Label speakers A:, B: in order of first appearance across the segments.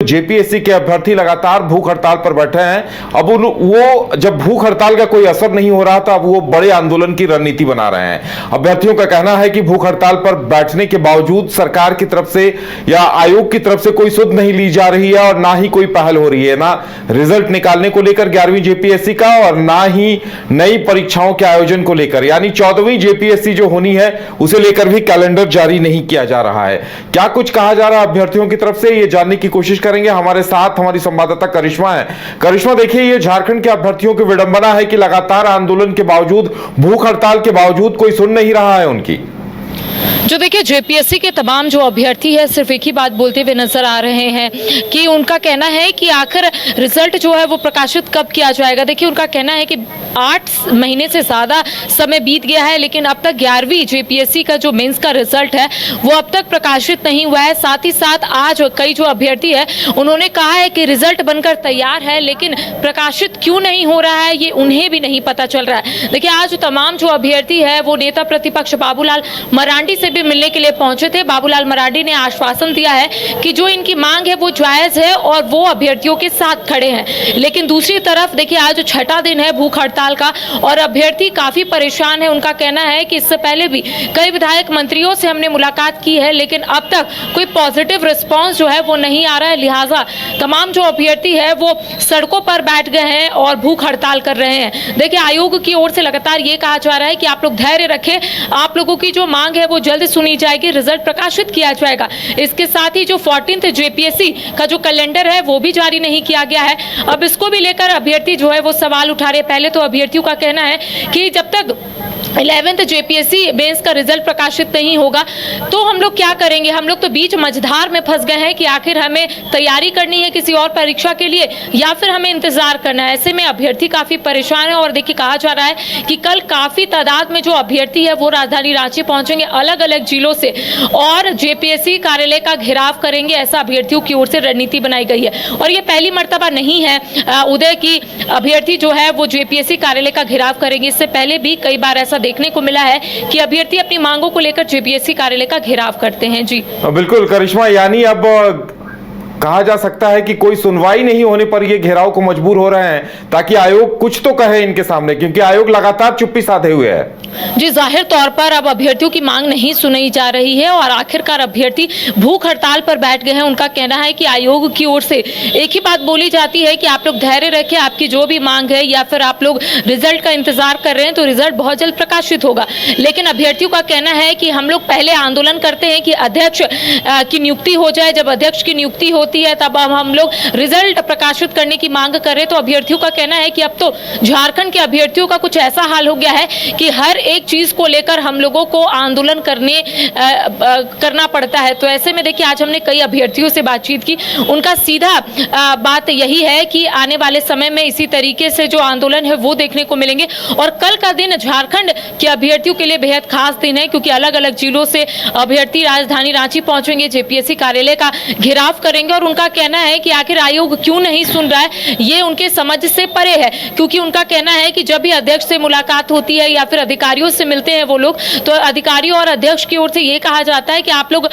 A: JPSC के अभ्यर्थी लगातार भूख हड़ताल पर बैठे हैं, अब वो जब भूख हड़ताल का कोई असर नहीं हो रहा था, अब वो बड़े आंदोलन की रणनीति बना रहे हैं। अभ्यर्थियों का कहना है कि भूख हड़ताल पर बैठने के बावजूद सरकार की तरफ से या आयोग की तरफ से कोई सुध नहीं ली जा रही है और ना ही कोई पहल हो रही है, ना रिजल्ट निकालने को लेकर 11वीं जेपीएससी का और ना ही नई परीक्षाओं के आयोजन को लेकर, यानी 14वीं जेपीएससी जो होनी है उसे लेकर भी कैलेंडर जारी नहीं किया जा रहा है। क्या कुछ कहा जा रहा है अभ्यर्थियों की तरफ से, ये जानने की कोशिश करेंगे। हमारे साथ हमारी संवाददाता करिश्मा है। करिश्मा, देखिए, ये झारखंड के अभ्यर्थियों की विडंबना है कि लगातार आंदोलन के बावजूद, भूख हड़ताल के बावजूद कोई सुन नहीं रहा है उनकी।
B: जो देखिए, जेपीएससी के तमाम जो अभ्यर्थी है सिर्फ एक ही बात बोलते हुए नजर आ रहे हैं कि उनका कहना है कि आखिर रिजल्ट जो है वो प्रकाशित कब किया जाएगा। देखिए, उनका कहना है कि 8 महीने से ज़्यादा समय बीत गया है, लेकिन अब तक 11वीं जेपीएससी का जो मेंस का रिजल्ट है वो अब तक प्रकाशित नहीं हुआ है। साथ ही साथ आज कई जो अभ्यर्थी है उन्होंने कहा है कि रिजल्ट बनकर तैयार है, लेकिन प्रकाशित क्यों नहीं हो रहा है ये उन्हें भी नहीं पता चल रहा है। देखिए, आज तमाम जो अभ्यर्थी है वो नेता प्रतिपक्ष बाबूलाल मरांडी से भी मिलने के लिए पहुंचे थे। बाबूलाल मरांडी ने आश्वासन दिया है कि जो इनकी मांग है वो जायज है और वो अभ्यर्थियों के साथ खड़े हैं। लेकिन दूसरी तरफ देखिए, आज छठा दिन है भूख हड़ताल का और अभ्यर्थी काफी परेशान है। उनका कहना है कि इससे पहले भी कई विधायक मंत्रियों से हमने मुलाकात की है, लेकिन अब तक कोई पॉजिटिव रिस्पांस जो है वो नहीं आ रहा है। लिहाजा तमाम जो अभ्यर्थी है वो सड़कों पर बैठ गए हैं और भूख हड़ताल कर रहे हैं। देखिए, आयोग की ओर से लगातार ये कहा जा रहा है कि आप लोग धैर्य रखें, आप लोगों की जो मांग है वो जल्द सुनी जाएगी, रिजल्ट प्रकाशित किया जाएगा। इसके साथ ही जो 14th जेपीएससी का जो कैलेंडर है वो भी जारी नहीं किया गया है। अब इसको भी लेकर अभ्यर्थी जो है वो सवाल उठा रहे हैं। पहले तो अभ्यर्थियों का कहना है कि जब तक 11th जेपीएससी मेंस का रिजल्ट प्रकाशित नहीं होगा तो हम लोग क्या करेंगे। हम लोग तो बीच मझधार में फंस गए हैं कि आखिर हमें तैयारी करनी है किसी और परीक्षा के लिए या फिर हमें इंतजार करना है। ऐसे में अभ्यर्थी काफी परेशान है और देखिए, कहा जा रहा है कि कल काफी तादाद में जो अभ्यर्थी है वो राजधानी रांची पहुंचेंगे अलग अलग जिलों से और जेपीएससी कार्यालय का घेराव करेंगे। ऐसा अभ्यर्थियों की ओर से रणनीति बनाई गई है और ये पहली मर्तबा नहीं है उदय की अभ्यर्थी जो है वो जेपीएससी कार्यालय का घेराव करेंगे। इससे पहले भी कई बार ऐसा देखने को मिला है कि अभ्यर्थी अपनी मांगों को लेकर जेपीएससी कार्यालय का घेराव करते हैं। जी
A: बिल्कुल करिश्मा, यानी अब कहा जा सकता है कि कोई सुनवाई नहीं होने पर ये घेराव को मजबूर हो रहे हैं ताकि आयोग कुछ तो कहे इनके सामने, क्योंकि आयोग लगातार चुप्पी साधे हुए है।
B: जी, जाहिर तौर पर अब अभ्यर्थियों की मांग नहीं सुनी जा रही है और आखिरकार अभ्यर्थी भूख हड़ताल पर बैठ गए हैं। उनका कहना है कि आयोग की ओर से एक ही बात बोली जाती है कि आप लोग धैर्य रखें, आपकी जो भी मांग है या फिर आप लोग रिजल्ट का इंतजार कर रहे हैं तो रिजल्ट बहुत जल्द प्रकाशित होगा। लेकिन अभ्यर्थियों का कहना है कि हम लोग पहले आंदोलन करते हैं कि अध्यक्ष की नियुक्ति हो जाए, जब अध्यक्ष की नियुक्ति होती है तब हम लोग रिजल्ट प्रकाशित करने की मांग करें। तो अभ्यर्थियों का कहना है कि अब तो झारखंड के अभ्यर्थियों का कुछ ऐसा हाल हो गया है कि हर एक चीज को लेकर हम लोगों को आंदोलन करना पड़ता है। तो ऐसे में देखिए, आज हमने कई अभ्यर्थियों से बातचीत की, उनका सीधा बात यही है कि आने वाले समय में इसी तरीके से जो आंदोलन है वो देखने को मिलेंगे और कल का दिन झारखंड के अभ्यर्थियों के लिए बेहद खास दिन है क्योंकि अलग अलग जिलों से अभ्यर्थी राजधानी रांची पहुंचेंगे, जेपीएससी कार्यालय का घेराव करेंगे और उनका कहना है कि आखिर आयोग क्यों नहीं सुन रहा है ये उनके समझ से परे है। क्योंकि उनका कहना है कि जब भी अध्यक्ष से मुलाकात होती है या फिर अधिकारियों से मिलते हैं वो लोग, तो अधिकारियों और अध्यक्ष की ओर से ये कहा जाता है कि आप लोग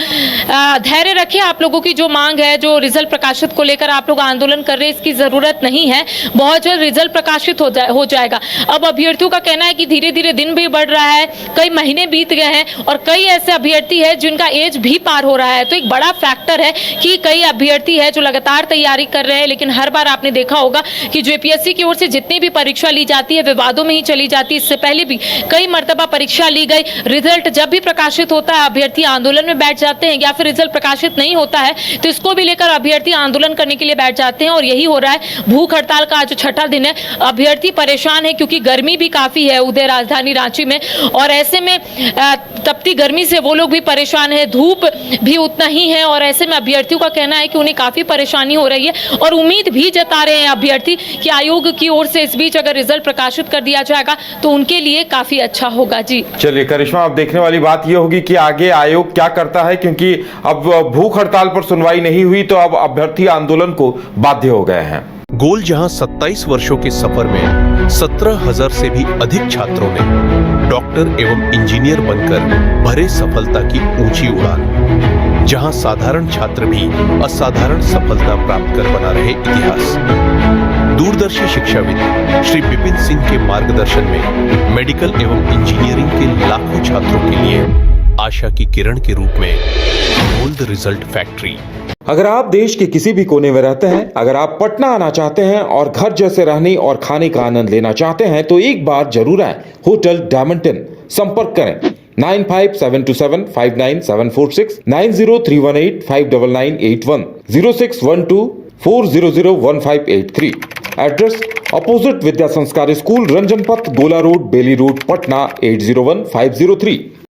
B: धैर्य रखें, आप लोगों की जो मांग है, जो रिजल्ट प्रकाशित को लेकर आप लोग आंदोलन कर रहे हैं इसकी जरूरत नहीं है, बहुत जल्द रिजल्ट प्रकाशित हो जाएगा। अब अभ्यर्थियों का कहना है कि धीरे धीरे दिन भी बढ़ रहा है, कई महीने बीत गए हैं और कई ऐसे अभ्यर्थी है जिनका एज भी पार हो रहा है। तो एक बड़ा फैक्टर है कि कई अभ्यर्थी है जो लगातार तैयारी कर रहे हैं, लेकिन हर बार आपने देखा होगा कि जेपीएससी की ओर से जितनी भी परीक्षा ली जाती है विवादों में ही चली जाती है। इससे पहले भी कई मर्तबा परीक्षा ली गई, रिजल्ट जब भी प्रकाशित होता है अभ्यर्थी आंदोलन में बैठ जाते हैं या फिर रिजल्ट प्रकाशित नहीं होता है तो इसको भी लेकर अभ्यर्थी आंदोलन करने के लिए बैठ जाते हैं और यही हो रहा है। भूख हड़ताल का आज छठा दिन है, अभ्यर्थी परेशान है क्योंकि गर्मी भी काफी है उधर राजधानी रांची में और ऐसे में तपती गर्मी से वो लोग भी परेशान है, धूप भी उतना ही है और ऐसे में अभ्यर्थियों का कहना है कि उन्हें काफी परेशानी हो रही है और उम्मीद भी जता रहे हैं अभ्यर्थी कि आयोग की ओर से इस बीच अगर रिजल्ट प्रकाशित कर दिया जाएगा तो उनके लिए काफी अच्छा होगा। जी
A: चलिए करिश्मा, अब देखने वाली बात यह होगी कि आगे आयोग क्या करता है, क्योंकि अब भूख हड़ताल पर सुनवाई नहीं हुई तो अब अभ्यर्थी आंदोलन को बाध्य हो गए हैं।
C: गोल जहां 27 वर्षों के सफर में 17,000 से भी अधिक छात्रों ने डॉक्टर एवं इंजीनियर बनकर भरे सफलता की ऊंची उड़ान। जहां साधारण छात्र भी असाधारण सफलता प्राप्त कर बना रहे इतिहास। दूरदर्शी शिक्षाविद श्री विपिन सिंह के मार्गदर्शन में मेडिकल एवं इंजीनियरिंग के लाखों छात्रों के लिए आशा की किरण के रूप में गोल्ड रिजल्ट फैक्ट्री।
A: अगर आप देश के किसी भी कोने में रहते हैं, अगर आप पटना आना चाहते हैं और घर जैसे रहने और खाने का आनंद लेना चाहते हैं तो एक बार जरूर आए होटल डायमंटन। संपर्क करें 9572759746, 9031859981, 0612400158 एड्रेस अपोजिट विद्या संस्कार स्कूल, रंजन पथ, गोला रोड, बेली रोड, पटना 801503।